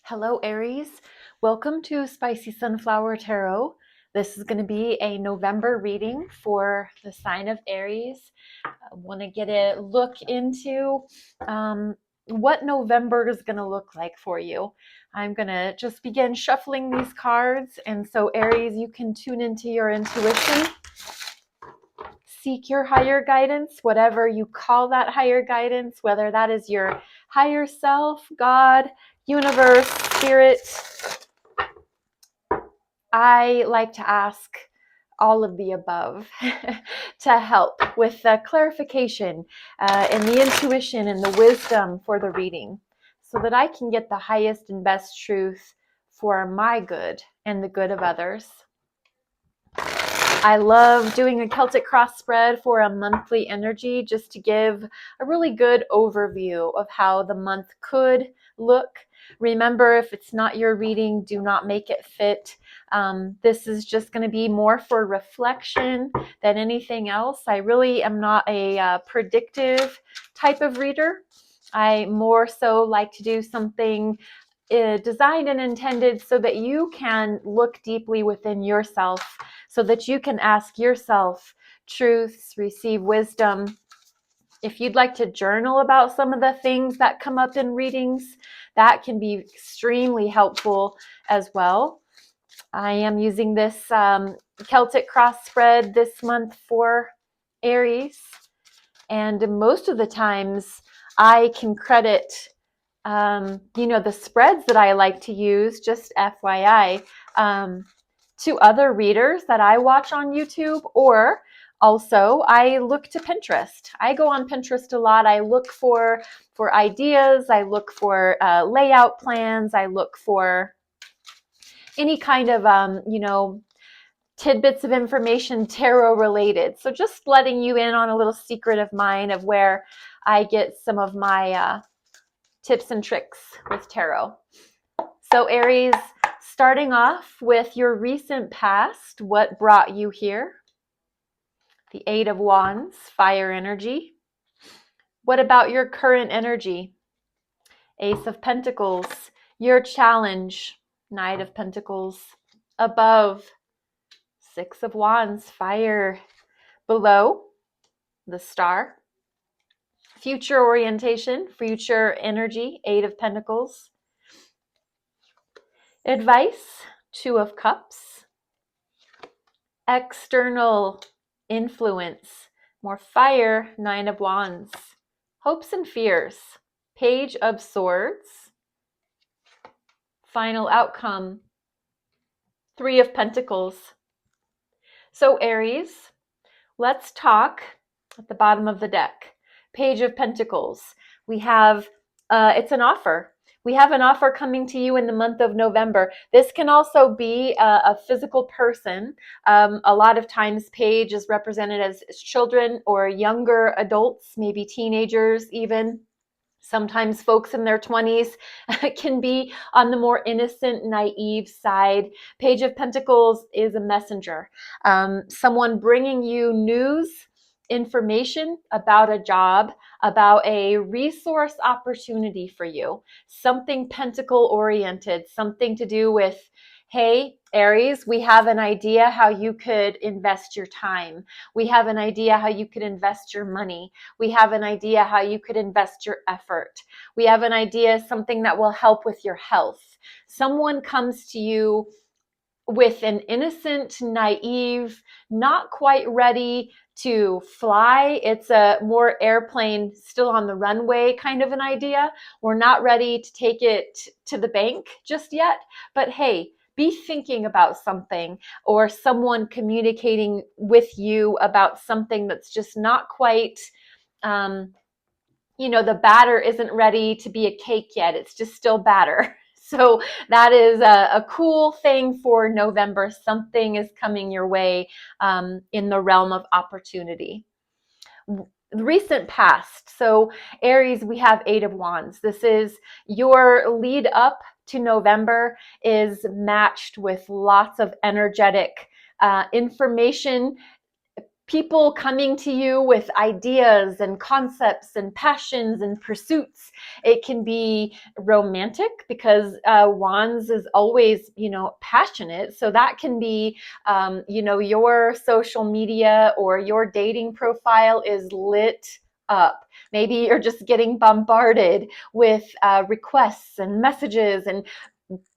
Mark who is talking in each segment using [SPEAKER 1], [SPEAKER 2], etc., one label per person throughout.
[SPEAKER 1] Hello, Aries. Welcome to Spicy Sunflower Tarot. This is going to be a November reading for the sign of Aries. I want to get a look into what November is going to look like for you. I'm going to just begin shuffling these cards. And so, Aries, you can tune into your intuition. Seek your higher guidance, whatever you call that higher guidance, whether that is your higher self, God, universe, spirit. I like to ask all of the above to help with the clarification and the intuition and the wisdom for the reading so that I can get the highest and best truth for my good and the good of others. I love doing a Celtic cross spread for a monthly energy just to give a really good overview of how the month could look. Remember, if it's not your reading, do not make it fit. This is just going to be more for reflection than anything else. I really am not a predictive type of reader. I more so like to do something designed and intended so that you can look deeply within yourself, so that you can ask yourself truths, receive wisdom. If you'd like to journal about some of the things that come up in readings, that can be extremely helpful as well. I am using this Celtic cross spread this month for Aries, and most of the times I can credit the spreads that I like to use, just FYI, to other readers that I watch on YouTube, or also I look to Pinterest. I go on Pinterest a lot. I look for ideas. I look for layout plans. I look for any kind of, tidbits of information tarot related. So just letting you in on a little secret of mine of where I get some of my tips and tricks with tarot. So Aries, starting off with your recent past, what brought you here? The Eight of Wands, fire energy. What about your current energy? Ace of Pentacles, your challenge, Knight of Pentacles. Above, Six of Wands, fire. Below, the Star. Future orientation, future energy, Eight of Pentacles. Advice, Two of Cups. External influence, more fire, Nine of Wands. Hopes and fears, Page of Swords. Final outcome, Three of Pentacles. So Aries, let's talk at the bottom of the deck. Page of Pentacles. We have, it's an offer. We have an offer coming to you in the month of November. This can also be a physical person. A lot of times Page is represented as children or younger adults, maybe teenagers even. Sometimes folks in their 20s can be on the more innocent, naive side. Page of Pentacles is a messenger. Someone bringing you news, information about a job, about a resource opportunity for you, something pentacle oriented, something to do with, hey, Aries, we have an idea how you could invest your time. We have an idea how you could invest your money. We have an idea how you could invest your effort. We have an idea, something that will help with your health. Someone comes to you with an innocent, naive, not quite ready to fly. It's a more airplane still on the runway kind of an idea. We're not ready to take it to the bank just yet, but hey, be thinking about something, or someone communicating with you about something that's just not quite, the batter isn't ready to be a cake yet. It's just still batter. So that is a cool thing for November. Something is coming your way in the realm of opportunity. Recent past. So Aries, we have Eight of Wands. This is your lead up to November, is matched with lots of energetic information, people coming to you with ideas and concepts and passions and pursuits. It can be romantic because Wands is always, passionate. So that can be, your social media or your dating profile is lit up. Maybe you're just getting bombarded with requests and messages and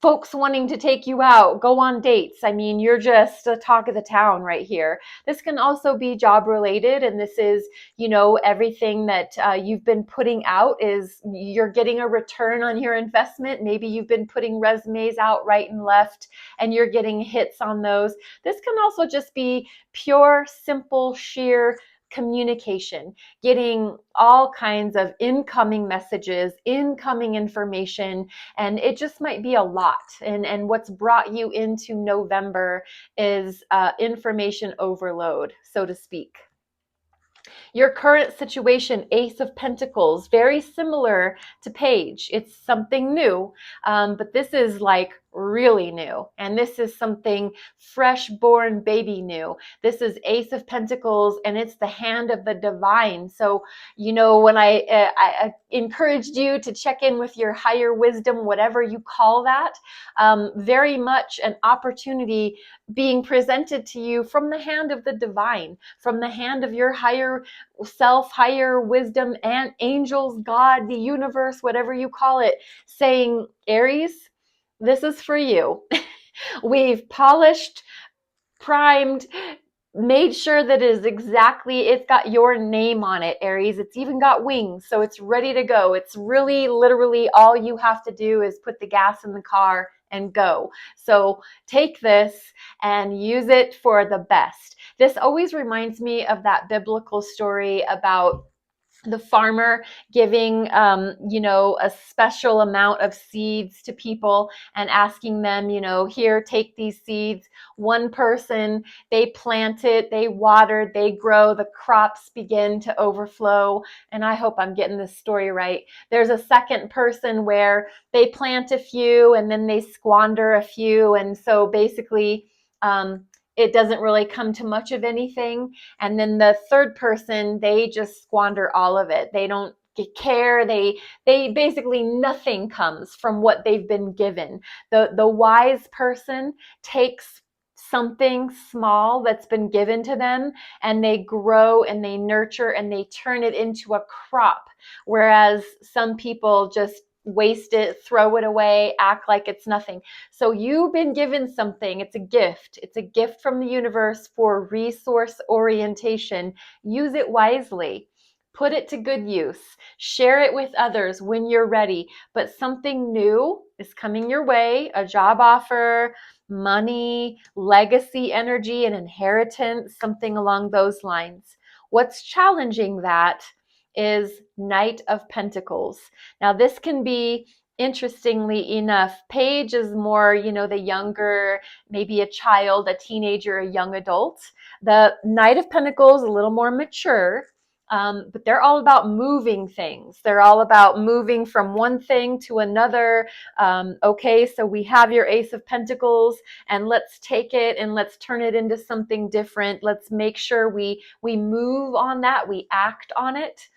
[SPEAKER 1] folks wanting to take you out, go on dates. I mean, you're just a talk of the town right here. This can also be job related. And this is, everything that you've been putting out is you're getting a return on your investment. Maybe you've been putting resumes out right and left and you're getting hits on those. This can also just be pure, simple, sheer communication, getting all kinds of incoming messages, incoming information, and it just might be a lot. And what's brought you into November is information overload, so to speak. Your current situation, Ace of Pentacles, very similar to Page. It's something new, but this is like really new. And this is something fresh born baby new. This is Ace of Pentacles and it's the hand of the divine. So, when I encouraged you to check in with your higher wisdom, whatever you call that, very much an opportunity being presented to you from the hand of the divine, from the hand of your higher self, higher wisdom, and angels, God, the universe, whatever you call it, saying, Aries, this is for you. We've polished, primed, made sure that it's got your name on it, Aries. It's even got wings, so it's ready to go. It's really literally all you have to do is put the gas in the car and go. So take this and use it for the best. This always reminds me of that biblical story about the farmer giving, a special amount of seeds to people and asking them, here, take these seeds. One person, they plant it, they water, they grow, the crops begin to overflow. And I hope I'm getting this story right. There's a second person where they plant a few and then they squander a few. And so basically, it doesn't really come to much of anything. And then the third person, they just squander all of it. They don't care. They basically, nothing comes from what they've been given. The wise person takes something small that's been given to them and they grow and they nurture and they turn it into a crop. Whereas some people just waste it, throw it away, act like it's nothing. So you've been given something. It's a gift. It's a gift from the universe for resource orientation. Use it wisely. Put it to good use. Share it with others when you're ready. But something new is coming your way, a job offer, money, legacy energy, an inheritance, something along those lines. What's challenging that is Knight of Pentacles. Now, this can be, interestingly enough, Page is more, the younger, maybe a child, a teenager, a young adult. The Knight of Pentacles, a little more mature, but they're all about moving things. They're all about moving from one thing to another. Okay, so we have your Ace of Pentacles, and let's take it and let's turn it into something different. Let's make sure we move on that, we act on it.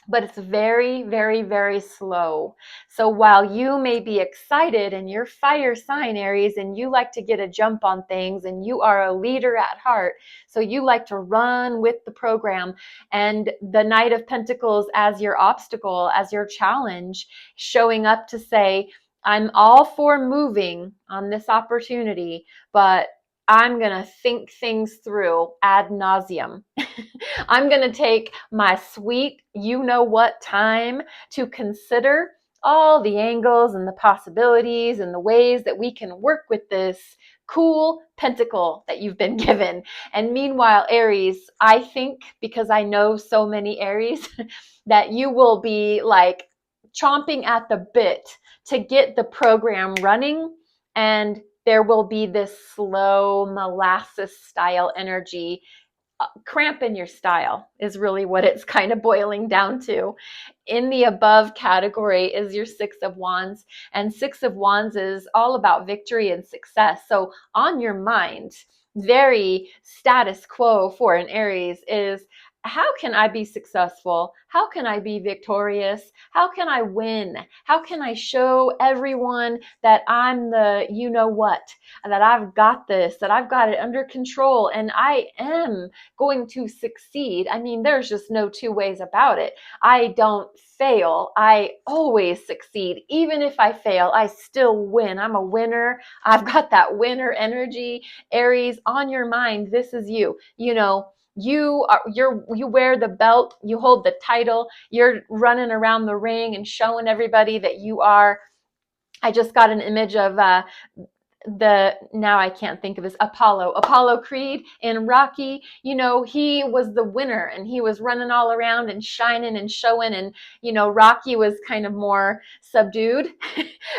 [SPEAKER 1] But it's very, very, very slow. So while you may be excited and you're fire sign, Aries, and you like to get a jump on things and you are a leader at heart, so you like to run with the program, and the Knight of Pentacles as your obstacle, as your challenge, showing up to say, I'm all for moving on this opportunity, but I'm going to think things through ad nauseum. I'm going to take my sweet, what time to consider all the angles and the possibilities and the ways that we can work with this cool pentacle that you've been given. And meanwhile, Aries, I think, because I know so many Aries, that you will be like chomping at the bit to get the program running, and there will be this slow molasses style energy. Cramp in your style is really what it's kind of boiling down to. In the above category is your Six of Wands, and Six of Wands is all about victory and success. So on your mind, very status quo for an Aries is, how can I be successful? How can I be victorious? How can I win? How can I show everyone that I'm the you know what, that I've got this, that I've got it under control, and I am going to succeed? I mean, there's just no two ways about it. I don't fail. I always succeed. Even if I fail, I still win. I'm a winner. I've got that winner energy. Aries, on your mind, this is you. You know, you wear the belt, you hold the title, you're running around the ring and showing everybody that you are. I just got an image of now I can't think of his Apollo Creed in Rocky. You know, he was the winner and he was running all around and shining and showing, and you know, Rocky was kind of more subdued.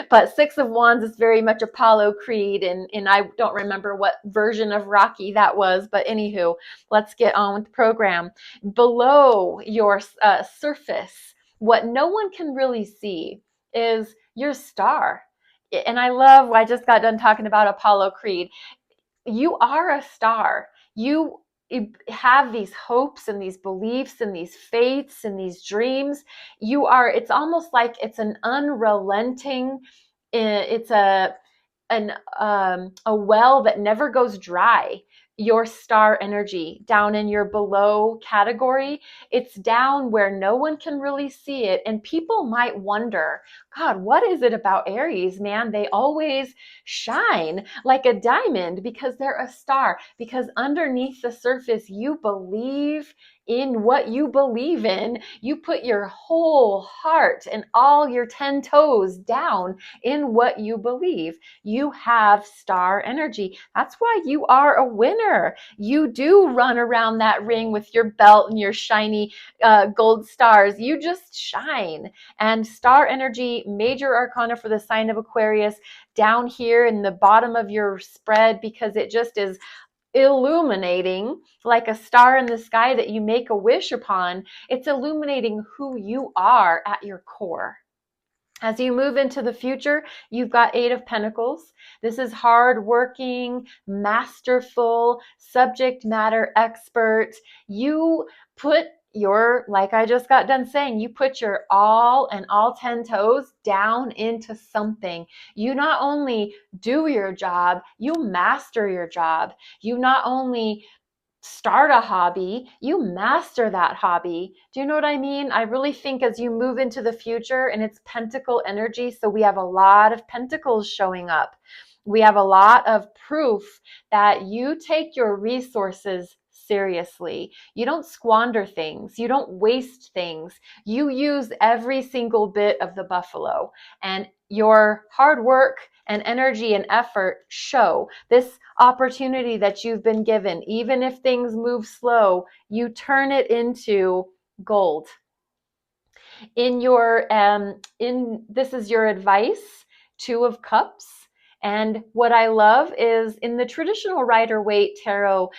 [SPEAKER 1] But Six of Wands is very much Apollo Creed, and I don't remember what version of Rocky that was, but anywho, let's get on with the program. Below your surface, what no one can really see is your star. And I just got done talking about Apollo Creed. You are a star. You have these hopes and these beliefs and these faiths and these dreams. It's almost like it's an unrelenting, it's a well that never goes dry. Your star energy down in your below category, it's down where no one can really see it, and people might wonder, God, what is it about Aries, man? They always shine like a diamond because they're a star, because underneath the surface you believe in what you believe in. You put your whole heart and all your 10 toes down in what you believe. You have star energy. That's why you are a winner. You do run around that ring with your belt and your shiny gold stars. You just shine. And star energy, major arcana for the sign of Aquarius, down here in the bottom of your spread, because it just is illuminating like a star in the sky that you make a wish upon. It's illuminating who you are at your core. As you move into the future, you've got Eight of Pentacles. This is hardworking, masterful, subject matter expert. You put like I just got done saying, you put your all and all 10 toes down into something. You not only do your job, you master your job. You not only start a hobby, you master that hobby. Do you know what I mean? I really think as you move into the future, and it's pentacle energy, so we have a lot of pentacles showing up. We have a lot of proof that you take your resources seriously. You don't squander things. You don't waste things. You use every single bit of the buffalo, and your hard work and energy and effort show. This opportunity that you've been given, even if things move slow, you turn it into gold. This is your advice, Two of Cups. And what I love is, in the traditional Rider-Waite tarot,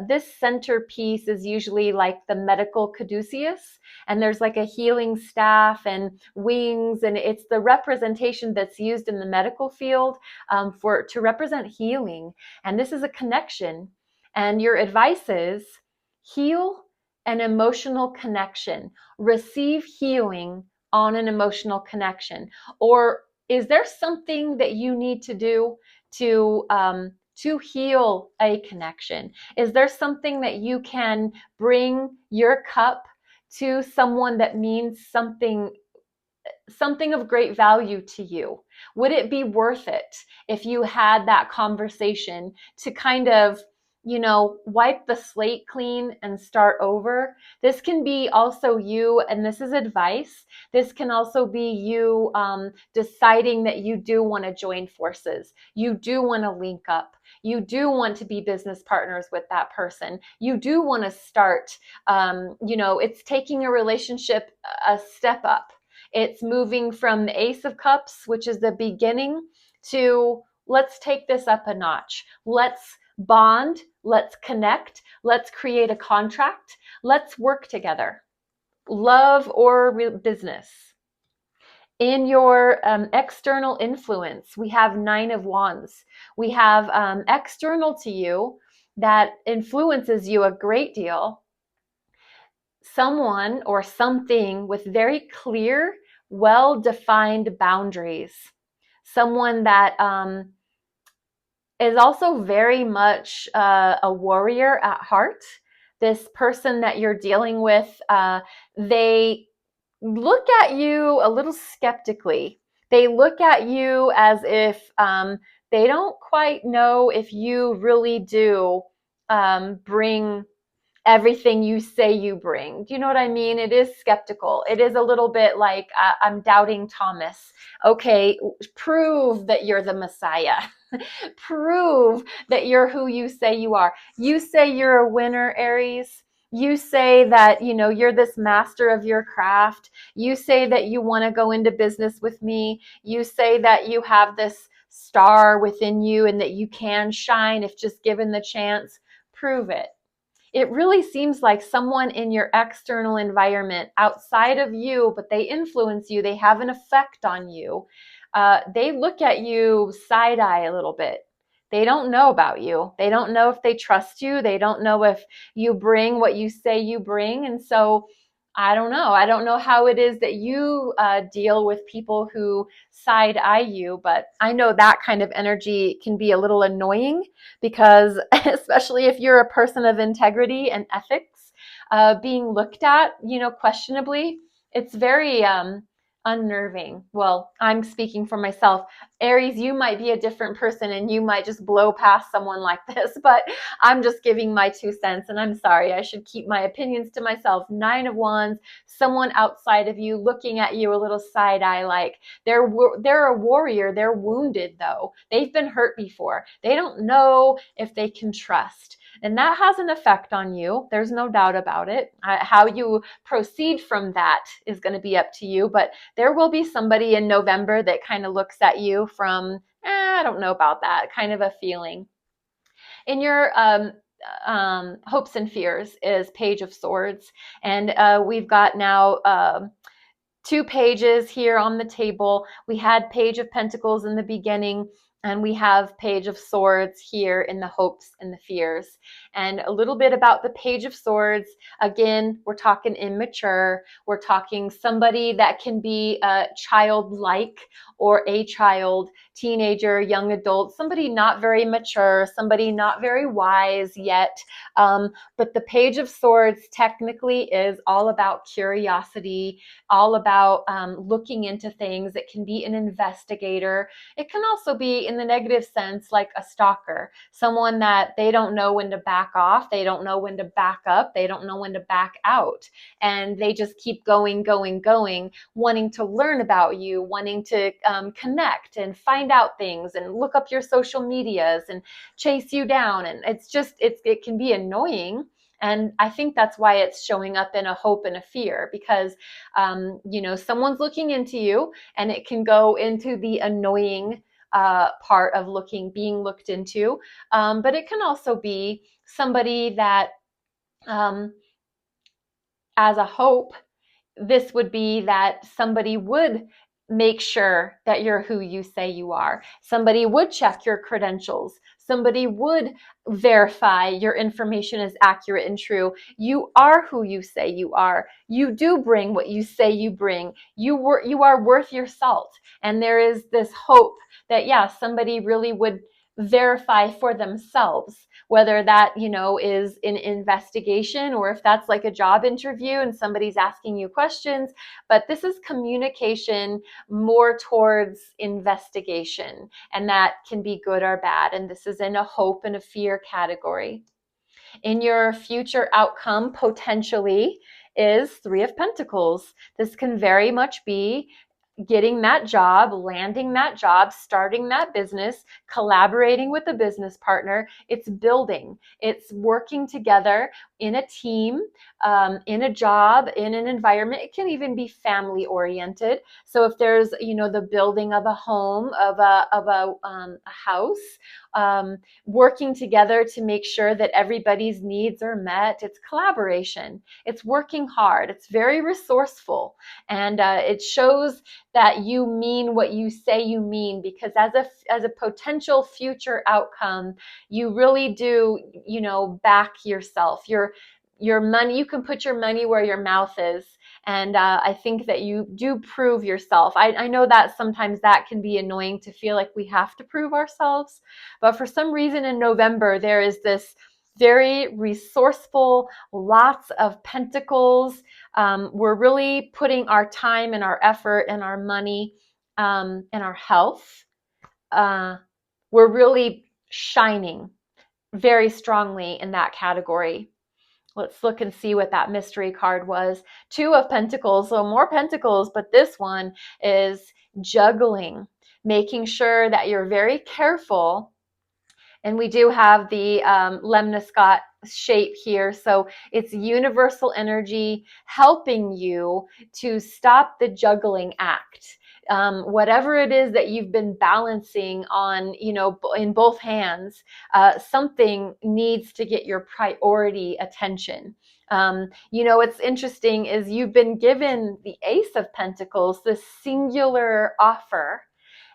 [SPEAKER 1] this centerpiece is usually like the medical caduceus, and there's like a healing staff and wings, and it's the representation that's used in the medical field to represent healing. And this is a connection. And your advice is heal an emotional connection, receive healing on an emotional connection. Or is there something that you need to do to heal a connection? Is there something that you can bring your cup to someone that means something of great value to you? Would it be worth it if you had that conversation to kind of, wipe the slate clean and start over? This can be also you, and this is advice. This can also be you deciding that you do want to join forces. You do want to link up. You do want to be business partners with that person. You do want to start, it's taking a relationship a step up. It's moving from the Ace of Cups, which is the beginning, to let's take this up a notch. Let's bond. Let's connect. Let's create a contract. Let's work together. Love or business. In your external influence, we have Nine of Wands. We have external to you, that influences you a great deal, someone or something with very clear, well-defined boundaries. Someone that is also very much a warrior at heart. This person that you're dealing with, they look at you a little skeptically. They look at you as if they don't quite know if you really do bring everything you say you bring. Do you know what I mean? It is skeptical. It is a little bit like I'm doubting Thomas. Okay, prove that you're the Messiah. Prove that you're who you say you are. You say you're a winner, Aries. You say that, you're this master of your craft. You say that you want to go into business with me. You say that you have this star within you and that you can shine if just given the chance. Prove it. It really seems like someone in your external environment outside of you, but they influence you, they have an effect on you. They look at you side eye a little bit. They don't know about you. They don't know if they trust you. They don't know if you bring what you say you bring. And so I don't know. I don't know how it is that you deal with people who side eye you, but I know that kind of energy can be a little annoying because, especially if you're a person of integrity and ethics, being looked at, questionably, it's very unnerving. Well, I'm speaking for myself. Aries, you might be a different person and you might just blow past someone like this, but I'm just giving my 2 cents and I'm sorry. I should keep my opinions to myself. 9 of Wands, someone outside of you looking at you a little side eye like they're a warrior. They're wounded though. They've been hurt before. They don't know if they can trust. And that has an effect on you. There's no doubt about it. How you proceed from that is going to be up to you. But there will be somebody in November that kind of looks at you from, I don't know about that, kind of a feeling. In your hopes and fears is Page of Swords. And we've got now 2 pages here on the table. We had Page of Pentacles in the beginning, and we have Page of Swords here in the hopes and the fears. And a little bit about the Page of Swords. Again, we're talking immature. We're talking somebody that can be childlike or a child, teenager, young adult, somebody not very mature, somebody not very wise yet. But the Page of Swords technically is all about curiosity, all about looking into things. It can be an investigator. It can also be, in the negative sense, like a stalker, someone that they don't know when to back off. They don't know when to back up. They don't know when to back out. And they just keep going, wanting to learn about you, wanting to connect and find out things and look up your social medias and chase you down. And it can be annoying. And I think that's why it's showing up in a hope and a fear, because, someone's looking into you, and it can go into the annoying part of being looked into. But it can also be somebody that, as a hope, this would be that somebody would make sure that you're who you say you are. Somebody would check your credentials. Somebody would verify your information is accurate and true. You are who you say you are. You do bring what you say you bring. You are worth your salt. And there is this hope that, somebody really would verify for themselves, whether that, is an investigation or if that's like a job interview and somebody's asking you questions. But this is communication more towards investigation, and that can be good or bad. And this is in a hope and a fear category. In your future outcome, potentially, is 3 of Pentacles. This can very much be getting that job, landing that job, starting that business, collaborating with a business partner. It's building. It's working together in a team, in a job, in an environment. It can even be family oriented. So if there's, the building of a home, of a house, working together to make sure that everybody's needs are met. It's collaboration. It's working hard. It's very resourceful. And it shows that you mean what you say you mean, because as a potential future outcome, you really do, back yourself. Your money, you can put your money where your mouth is. And I think that you do prove yourself. I know that sometimes that can be annoying to feel like we have to prove ourselves. But for some reason in November, there is this very resourceful, lots of pentacles. We're really putting our time and our effort and our money and our health. We're really shining very strongly in that category. Let's look and see what that mystery card was. 2 of Pentacles, so more pentacles, but this one is juggling, making sure that you're very careful. And we do have the lemniscate shape here. So it's universal energy helping you to stop the juggling act. Whatever it is that you've been balancing on, in both hands, something needs to get your priority attention. What's interesting is you've been given the Ace of Pentacles, this singular offer,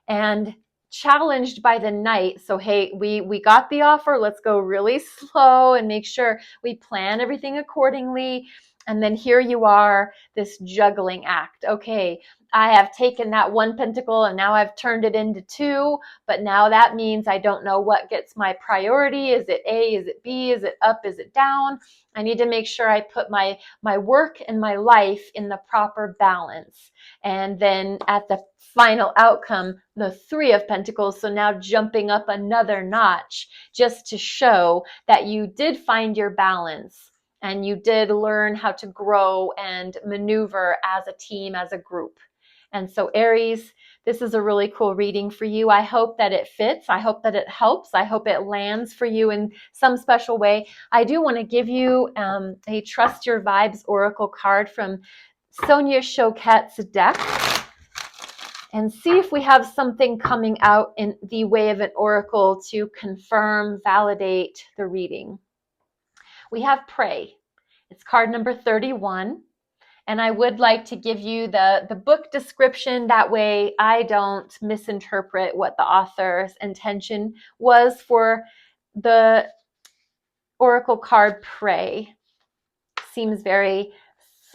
[SPEAKER 1] and challenged by the Knight. So, hey, we got the offer. Let's go really slow and make sure we plan everything accordingly. And then here you are, this juggling act. Okay, I have taken that 1 pentacle and now I've turned it into 2, but now that means I don't know what gets my priority. Is it A? Is it B? Is it up? Is it down? I need to make sure I put my work and my life in the proper balance. And then at the final outcome, the 3 of Pentacles. So now jumping up another notch just to show that you did find your balance and you did learn how to grow and maneuver as a team, as a group. And so Aries, this is a really cool reading for you. I hope that it fits. I hope that it helps. I hope it lands for you in some special way. I do want to give you a Trust Your Vibes Oracle card from Sonia Choquette's deck, and see if we have something coming out in the way of an oracle to confirm, validate the reading. We have Pray. It's card number 31. And I would like to give you the book description. That way I don't misinterpret what the author's intention was for the oracle card Pray. Seems very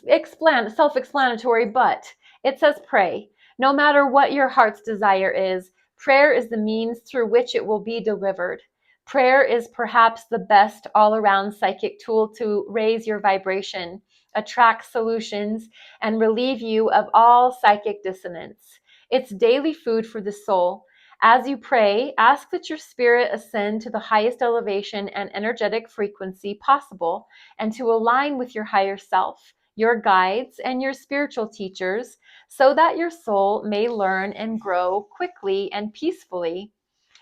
[SPEAKER 1] self-explanatory, but it says pray. No matter what your heart's desire is, prayer is the means through which it will be delivered. Prayer is perhaps the best all-around psychic tool to raise your vibration, attract solutions, and relieve you of all psychic dissonance. It's daily food for the soul. As you pray, ask that your spirit ascend to the highest elevation and energetic frequency possible, and to align with your higher self, your guides, and your spiritual teachers, so that your soul may learn and grow quickly and peacefully.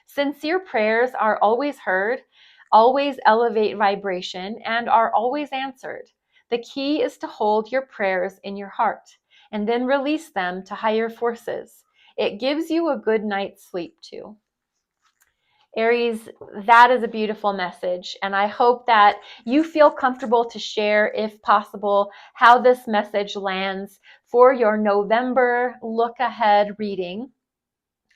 [SPEAKER 1] Sincere prayers are always heard, always elevate vibration, and are always answered. The key is to hold your prayers in your heart and then release them to higher forces. It gives you a good night's sleep too. Aries, that is a beautiful message, and I hope that you feel comfortable to share, if possible, how this message lands for your November look ahead reading.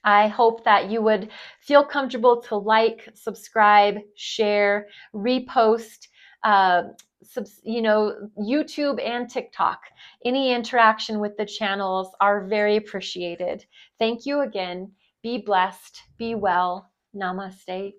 [SPEAKER 1] I hope that you would feel comfortable to like, subscribe, share, repost, YouTube and TikTok. Any interaction with the channels are very appreciated. Thank you again. Be blessed. Be well. Namaste.